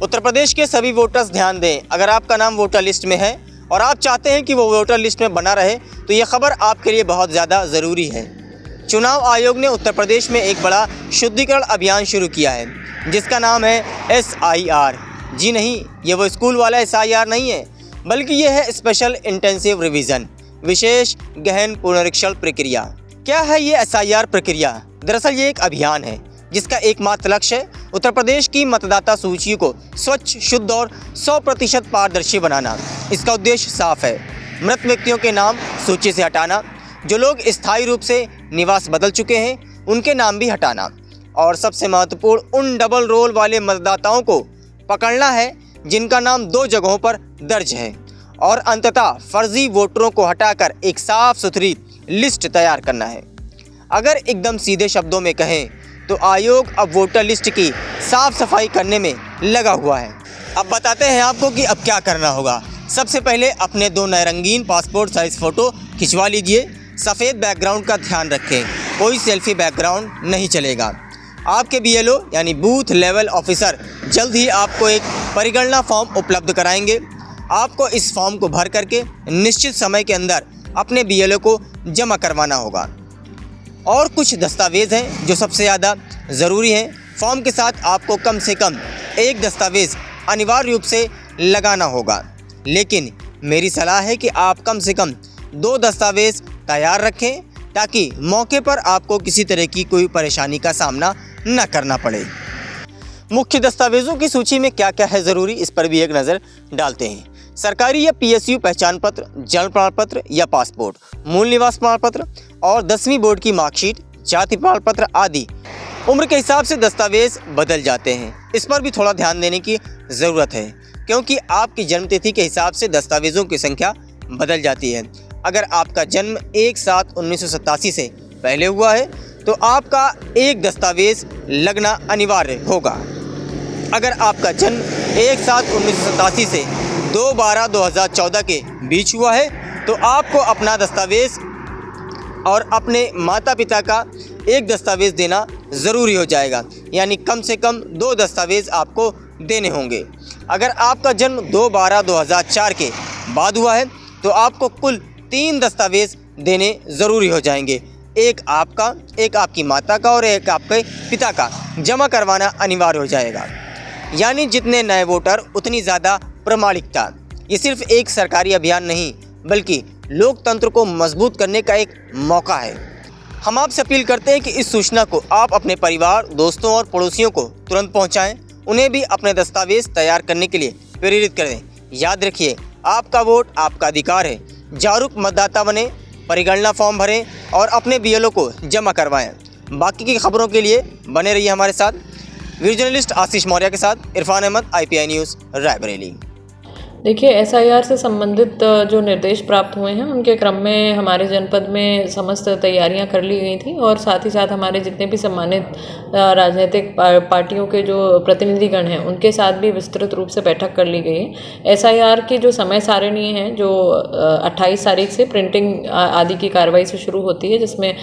उत्तर प्रदेश के सभी वोटर्स ध्यान दें, अगर आपका नाम वोटर लिस्ट में है और आप चाहते हैं कि वो वोटर लिस्ट में बना रहे तो ये खबर आपके लिए बहुत ज़्यादा ज़रूरी है। चुनाव आयोग ने उत्तर प्रदेश में एक बड़ा शुद्धिकरण अभियान शुरू किया है जिसका नाम है SIR। जी नहीं, ये वो स्कूल वाला SIR नहीं है, बल्कि ये है स्पेशल इंटेंसिव रिवीजन, विशेष गहन पुनरीक्षण प्रक्रिया। क्या है ये SIR प्रक्रिया? दरअसल ये एक अभियान है जिसका एकमात्र लक्ष्य है उत्तर प्रदेश की मतदाता सूची को स्वच्छ, शुद्ध और 100% पारदर्शी बनाना। इसका उद्देश्य साफ है, मृत व्यक्तियों के नाम सूची से हटाना, जो लोग स्थायी रूप से निवास बदल चुके हैं उनके नाम भी हटाना, और सबसे महत्वपूर्ण उन डबल रोल वाले मतदाताओं को पकड़ना है जिनका नाम 2 जगहों पर दर्ज है, और अंततः फर्जी वोटरों को हटाकर एक साफ सुथरी लिस्ट तैयार करना है। अगर एकदम सीधे शब्दों में कहें तो आयोग अब वोटर लिस्ट की साफ सफाई करने में लगा हुआ है। अब बताते हैं आपको कि अब क्या करना होगा। सबसे पहले अपने 2 नए रंगीन पासपोर्ट साइज़ फ़ोटो खिंचवा लीजिए। सफ़ेद बैकग्राउंड का ध्यान रखें, कोई सेल्फी बैकग्राउंड नहीं चलेगा। आपके BLO यानी बूथ लेवल ऑफिसर जल्द ही आपको एक परिगणना फॉर्म उपलब्ध कराएंगे। आपको इस फॉर्म को भर करके निश्चित समय के अंदर अपने BLO को जमा करवाना होगा। और कुछ दस्तावेज़ हैं जो सबसे ज़्यादा ज़रूरी हैं। फॉर्म के साथ आपको कम से कम एक दस्तावेज़ अनिवार्य रूप से लगाना होगा, लेकिन मेरी सलाह है कि आप कम से कम 2 दस्तावेज़ तैयार रखें ताकि मौके पर आपको किसी तरह की कोई परेशानी का सामना न करना पड़े। मुख्य दस्तावेज़ों की सूची में क्या क्या है ज़रूरी, इस पर भी एक नज़र डालते हैं। सरकारी या PSU पहचान पत्र, जन्म प्रमाण पत्र या पासपोर्ट, मूल निवास प्रमाण पत्र और 10वीं बोर्ड की मार्कशीट, जाति प्रमाण पत्र आदि। उम्र के हिसाब से दस्तावेज बदल जाते हैं, इस पर भी थोड़ा ध्यान देने की ज़रूरत है क्योंकि आपकी जन्मतिथि के हिसाब से दस्तावेज़ों की संख्या बदल जाती है। अगर आपका जन्म 1/7/1987 से पहले हुआ है तो आपका एक दस्तावेज़ लगना अनिवार्य होगा। अगर आपका जन्म 1/7/1987 से 2/12/2014 के बीच हुआ है तो आपको अपना दस्तावेज़ और अपने माता पिता का एक दस्तावेज़ देना ज़रूरी हो जाएगा, यानी कम से कम 2 दस्तावेज़ आपको देने होंगे। अगर आपका जन्म 2/12/2004 के बाद हुआ है तो आपको कुल 3 दस्तावेज़ देने ज़रूरी हो जाएंगे। एक आपका, एक आपकी माता का और एक आपके पिता का जमा करवाना अनिवार्य हो जाएगा। यानी जितने नए वोटर उतनी ज़्यादा प्रामाणिकता। ये सिर्फ एक सरकारी अभियान नहीं बल्कि लोकतंत्र को मजबूत करने का एक मौका है। हम आपसे अपील करते हैं कि इस सूचना को आप अपने परिवार, दोस्तों और पड़ोसियों को तुरंत पहुंचाएं। उन्हें भी अपने दस्तावेज तैयार करने के लिए प्रेरित करें। याद रखिए, आपका वोट आपका अधिकार है। जागरूक मतदाता बने, परिगणना फॉर्म भरें और अपने BLO को जमा करवाएं। बाकी की खबरों के लिए बने रहिए हमारे साथ। वीडियो जर्नलिस्ट आशीष मौर्य के साथ इरफान अहमद, IPI न्यूज़, रायबरेली। देखिए, SIR से संबंधित जो निर्देश प्राप्त हुए हैं उनके क्रम में हमारे जनपद में समस्त तैयारियां कर ली गई थी और साथ ही साथ हमारे जितने भी सम्मानित राजनीतिक पार्टियों के जो प्रतिनिधिगण हैं उनके साथ भी विस्तृत रूप से बैठक कर ली गई है। SIR की जो समय सारिणी है जो 28 तारीख से प्रिंटिंग आदि की कार्रवाई से शुरू होती है, जिसमें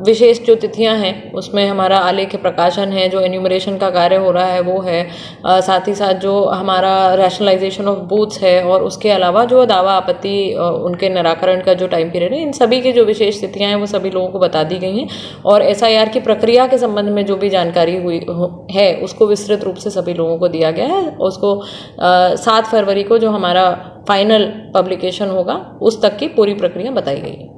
विशेष जो तिथियाँ हैं उसमें हमारा आलेख्य प्रकाशन है, जो एन्यूमरेशन का कार्य हो रहा है वो है, साथ ही साथ जो हमारा रैशनलाइजेशन ऑफ बूथ्स है और उसके अलावा जो दावा आपत्ति उनके निराकरण का जो टाइम पीरियड है, इन सभी की जो विशेष तिथियां हैं वो सभी लोगों को बता दी गई हैं। और SIR की प्रक्रिया के संबंध में जो भी जानकारी हुई है उसको विस्तृत रूप से सभी लोगों को दिया गया है। उसको 7 फरवरी को जो हमारा फाइनल पब्लिकेशन होगा उस तक की पूरी प्रक्रिया बताई गई है।